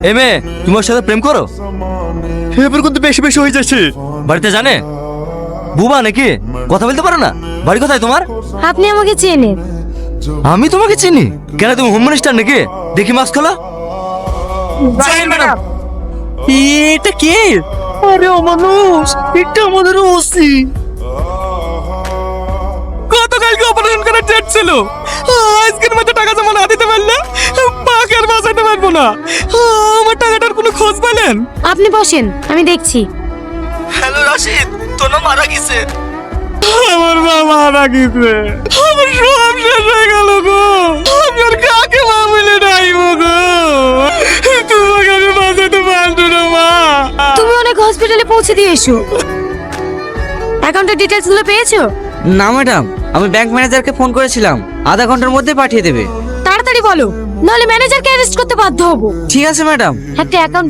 এ মেয়ে, তুমি ওর সাথে প্রেম করো? এবার কিন্তু বেশি বেশি হয়ে যাচ্ছে। বাড়িতে জানে? বুবা নাকি? কথা বলতে পারো না? বাড়ি কোথায় তোমার? আপনি আমাকে চেনেন? আমি তোমাকে চিনি। কেন, তুমি হোম মিনিস্টার নাকি? দেখি মাস্ক খোলা। এটা কে? আরে ও মানুষ, এটা আমাদের ওসি। গতকালকে অপারেশন করার ডেট ছিল, আজকের মধ্যে টাকা জমা না দিতে পারলে পাকে আর বাঁচাতে পারবো না। আমার টাকাটার কোনো খোঁজ পেলেন? আপনি বসেন, আমি দেখছি। হ্যালো রাশিদ, তোর না মারা গেছে। আমার মা মারা গেছে, আমার সব শেষ হয়ে গেল গো। আমার কাকে মা বলে ডাইবো গো? তোমাকে আমি বাঁচাতে পারবো না মা। তুমি অনেক হসপিটালে পৌঁছে দিয়ে এসো। অ্যাকাউন্টের ডিটেইলস গুলো পেয়েছো? না ম্যাডাম, আমি ব্যাংক ম্যানেজারকে ফোন করেছিলাম, আধা ঘন্টার মধ্যে পাঠিয়ে দেবে। তাড়াতাড়ি বলো, নাহলে ম্যানেজারকে অ্যারেস্ট করতে বাধ্য হব। ঠিক আছে ম্যাডাম। একটা অ্যাকাউন্ট